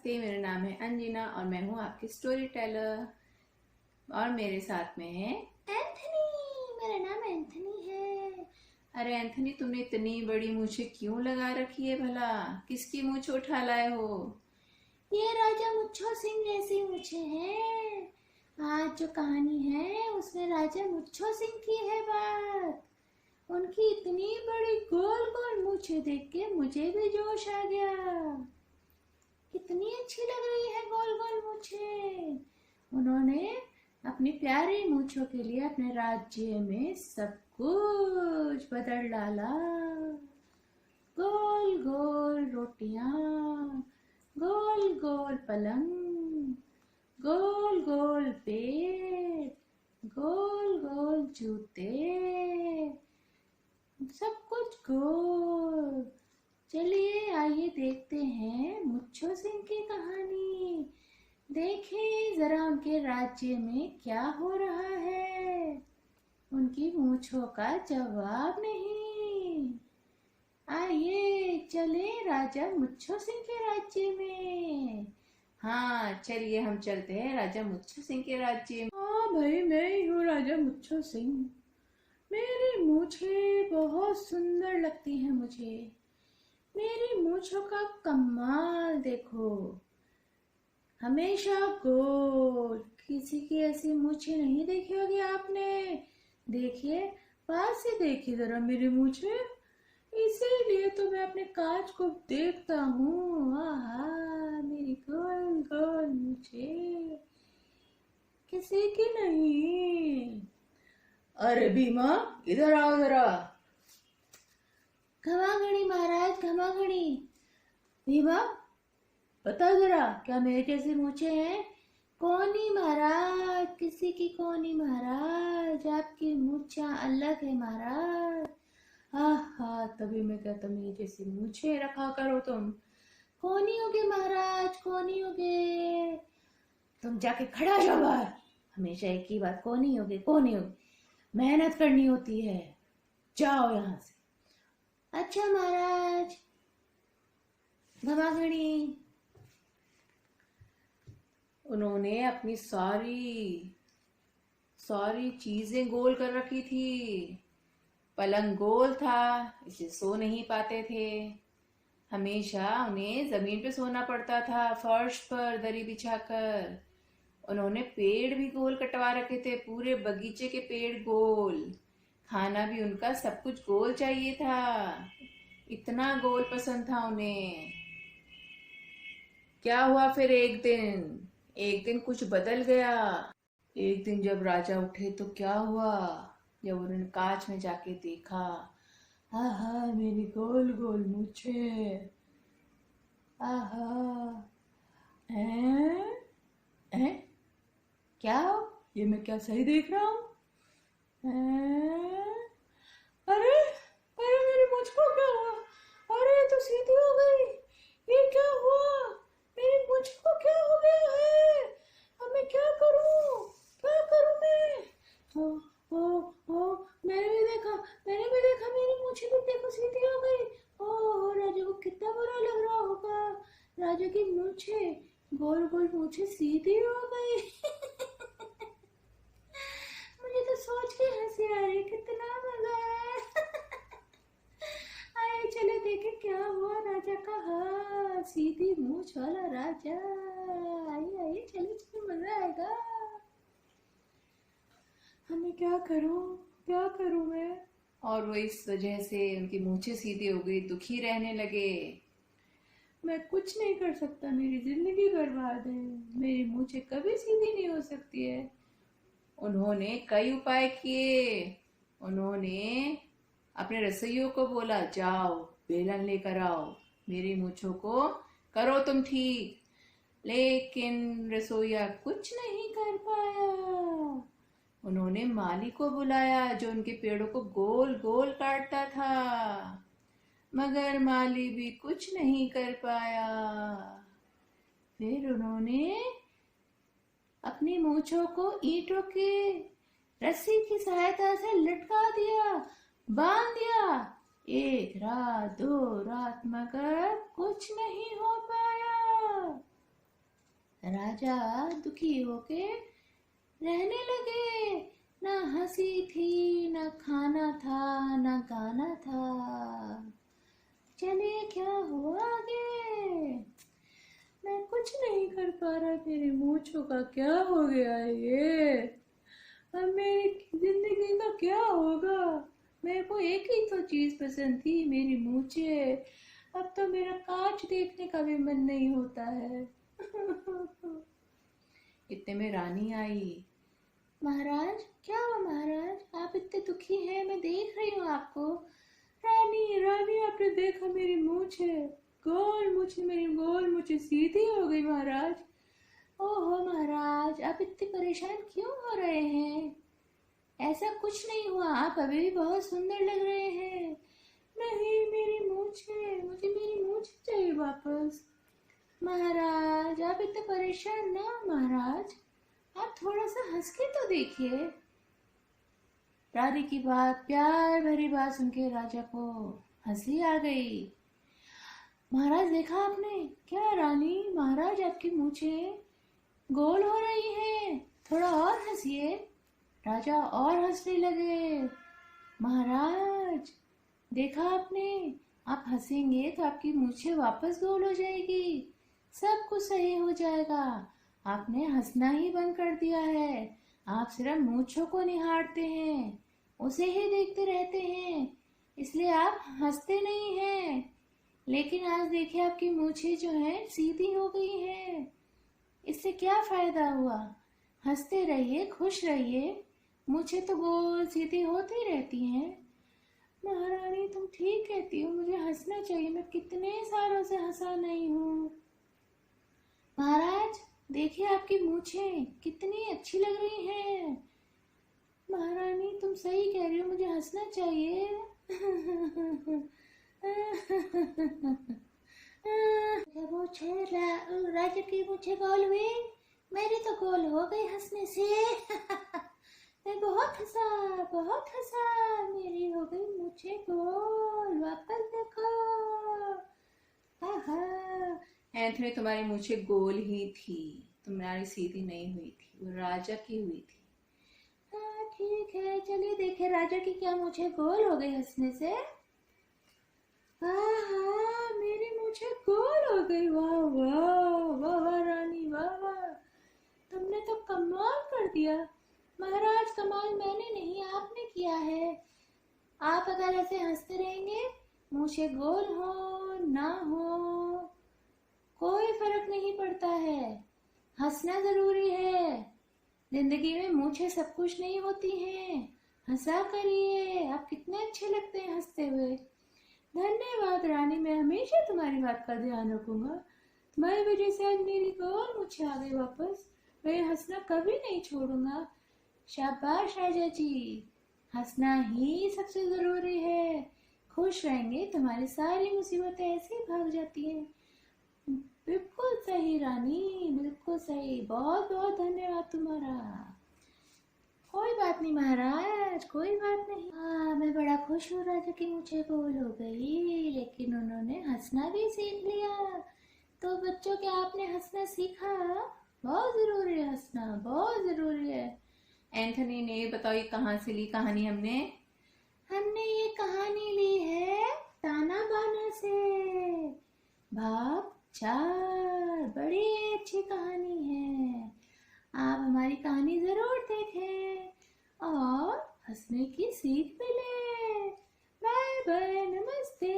नमस्ते, मेरा नाम है अंजना और मैं हूँ आपकी स्टोरी टेलर। और मेरे साथ में है एंथनी। मेरा नाम एंथनी है। अरे एंथनी, तुमने इतनी बड़ी मूछें क्यों लगा रखी है भला? किसकी मूछ उठा लाए हो? ये राजा मुच्छो सिंह जैसी मूछें हैं। आज जो कहानी है उसमें राजा मुच्छो सिंह की है बात। उनकी इतनी बड़ी गोल गोल मूछें देख के मुझे भी जोश आ गया। कितनी अच्छी लग रही है गोल गोल मूछें। उन्होंने अपनी प्यारी मूछों के लिए अपने राज्य में सब कुछ बदल डाला। गोल गोल रोटियां, गोल गोल पलंग, गोल गोल पेड़, गोल गोल जूते, सब कुछ गोल। चलिए आइए देखते हैं मुच्छो सिंह की कहानी। देखें जरा उनके राज्य में क्या हो रहा है। उनकी मूछों का जवाब नहीं। आइए चले राजा मुच्छो सिंह के राज्य में। हाँ चलिए, हम चलते हैं राजा मुच्छो सिंह के राज्य में। हाँ भाई, मैं ही हूँ राजा मुच्छो सिंह। मेरी मूछें बहुत सुंदर लगती हैं मुझे। मेरी मूछों का कमाल देखो, हमेशा गोल। किसी की ऐसी मूछें नहीं देखी होगी आपने। देखिए, पास से देखिए जरा मेरी मूछें। इसीलिए तो मैं अपने कांच को देखता हूँ। आहा, मेरी गोल गोल मूछें किसी की नहीं। अरे भीमा, इधर आओ जरा। घमाघड़ी महाराज, घमाघड़ी। भीमा, बताओ जरा, क्या मेरे जैसी मूछें हैं? कौनी महाराज, किसी की कौनी महाराज। आपकी मूछें अलग है महाराज। हाँ, तभी मैं कहता हूँ मेरी जैसी मूछें रखा करो तुम। कौनी होगे महाराज, कौनी होगे। तुम जाके खड़ा हो जाओ बाहर। हमेशा एक ही बात, कौन होगे कौन होगे। मेहनत करनी होती है, जाओ यहाँ से। अच्छा महाराज। घमाघड़ी। उन्होंने अपनी सारी सारी चीजें गोल कर रखी थी। पलंग गोल था, इसे सो नहीं पाते थे। हमेशा उन्हें जमीन पे सोना पड़ता था, फर्श पर दरी बिछाकर। उन्होंने पेड़ भी गोल कटवा रखे थे, पूरे बगीचे के पेड़ गोल। खाना भी उनका सब कुछ गोल चाहिए था, इतना गोल पसंद था उन्हें। क्या हुआ फिर एक दिन कुछ बदल गया। एक दिन जब राजा उठे तो क्या हुआ, जब उन्होंने कांच में जाके देखा, आहा मेरी गोल गोल मूछें। आहा, हैं हैं, क्या ये मैं क्या सही देख रहा हूँ? हैं? अरे अरे, मेरी मूछ को क्या हुआ? अरे ये तो सीधी हो गई। ये क्या हुआ? मेरी मूछ को क्या हो गया है? अब मैं क्या करूं? क्या करूं मैं? ओ ओ, मैंने भी देखा मेरी मूछें भी देखो सीधी हो गई। ओ, राजा को कितना बुरा लग रहा होगा। राजा की मूछें, गोल गोल मूछें सीधी हो गई। मुझे तो सोच के हंसी आ रही, कितना मजा है। आइए चले देखे क्या हुआ राजा का हाल। सीधी मूछ वाला राजा। आइए आइए, चले चले, मजा आएगा। हमें क्या करूं मैं? और वो इस वजह से उनकी मूछें सीधी हो गई, दुखी रहने लगे। मैं कुछ नहीं कर सकता, मेरी जिंदगी बर्बाद है। मेरी मूछें कभी सीधी नहीं हो सकती है। उन्होंने कई उपाय किए। उन्होंने अपने रसोइयों को बोला, जाओ बेलन लेकर आओ, मेरी मूछों को करो तुम ठीक। लेकिन रसोइया कुछ नहीं कर पाया। उन्होंने माली को बुलाया, जो उनके पेड़ों को गोल गोल काटता था, मगर माली भी कुछ नहीं कर पाया। फिर उन्होंने अपनी मूछों को ईंटों की रस्सी की सहायता से लटका दिया, बांध दिया। एक रात, दो रात, मगर कुछ नहीं हो पाया। राजा दुखी होके रहने लगे। ना हंसी थी, ना खाना था, ना गाना था। चलिए क्या हुआ आगे? मैं कुछ नहीं कर पा रहा, मेरी मूंछों का क्या हो गया है ये? अब मेरी जिंदगी का क्या होगा? मेरे को एक ही तो चीज पसंद थी, मेरी मूंछें। अब तो मेरा कांच देखने का भी मन नहीं होता है। इतने में रानी आई। महाराज क्या हुआ महाराज? आप इतने दुखी हैं, मैं देख रही हूँ आपको। रानी रानी, आपने देखा मेरी मूंछें? गोल मूंछें, मेरी गोल मूंछें सीधी हो गई महाराज। ओहो महाराज, आप इतने परेशान क्यों हो रहे हैं? ऐसा कुछ नहीं हुआ, आप अभी भी बहुत सुंदर लग रहे हैं। नहीं, मेरी मूंछें, मुझे मेरी मूंछें चाहिए वापस। महाराज आप इतने परेशान ना हो महाराज, आप थोड़ा सा हंस के तो देखिए। रानी की बात, प्यार भरी बात सुन के राजा को हंसी आ गई। महाराज देखा आपने? क्या रानी, महाराज आपकी मूंछें गोल हो रही हैं, थोड़ा और हंसिए। राजा और हंसने लगे। महाराज देखा आपने, आप हंसेंगे तो आपकी मूंछें वापस गोल हो जाएगी, सब कुछ सही हो जाएगा। आपने हंसना ही बंद कर दिया है, आप सिर्फ मूंछों को निहारते हैं, उसे ही देखते रहते हैं, इसलिए आप हंसते नहीं हैं। लेकिन आज देखिए आपकी मूंछें जो हैं सीधी हो गई हैं, इससे क्या फायदा हुआ? हंसते रहिए, खुश रहिए, मूंछें तो गोल सीधी होती रहती हैं। महारानी तुम ठीक कहती हो, मुझे हंसना चाहिए, मैं कितने सालों से हंसा नहीं हूँ। महाराज देखिए आपकी मूंछें कितनी अच्छी लग रही हैं। महारानी तुम सही कह रही हो, मुझे हंसना चाहिए। राजा की मूंछें गोल हुई, मेरी तो गोल हो गई हंसने से। मैं बहुत हंसा, मेरी हो गई मूंछें गोल, वापस देखो। एंथनी तुम्हारी मूंछें गोल ही थी, तुम्हारी सीधी नहीं हुई थी, वो राजा की हुई थी। हाँ ठीक है, चलिए देखे राजा की क्या मूंछें गोल हो गई हंसने से। हाँ, मेरी मूंछें गोल हो गई। वाह वाह वाह वाह रानी, वाह वाह, तुमने तो कमाल कर दिया। महाराज कमाल मैंने नहीं, आपने किया है। आप अगर ऐसे हंसते रहेंगे, मूंछें गोल हो ना हो, कोई फर्क नहीं पड़ता है, हंसना जरूरी है। जिंदगी में मूंछें सब कुछ नहीं होती हैं, हंसा करिए, आप कितने अच्छे लगते हैं हंसते हुए। धन्यवाद रानी, मैं हमेशा तुम्हारी बात का ध्यान रखूंगा। तुम्हारी वजह से आज मेरी गोल मूंछें आ गई वापस, मैं हंसना कभी नहीं छोड़ूंगा। शाबाश राजा जी, हंसना ही सबसे जरूरी है। खुश रहेंगे तुम्हारी सारी मुसीबतें ऐसे ही भाग जाती हैं। बिल्कुल सही रानी, बिल्कुल सही, बहुत बहुत धन्यवाद तुम्हारा। कोई बात नहीं महाराज, कोई बात नहीं। हाँ मैं बड़ा खुश हूँ राजा की मूंछें गोल हो गई, लेकिन उन्होंने हंसना भी सीख लिया। तो बच्चों क्या आपने हंसना सीखा? बहुत जरूरी है हंसना, बहुत जरूरी है। एंथनी ने बताओ ये कहाँ से ली कहानी हमने? हमने ये कहानी ली है ताना बाना से। भाग 4 बड़ी अच्छी कहानी है, आप हमारी कहानी जरूर देखें और हंसने की सीख मिले। बाय बाय, नमस्ते।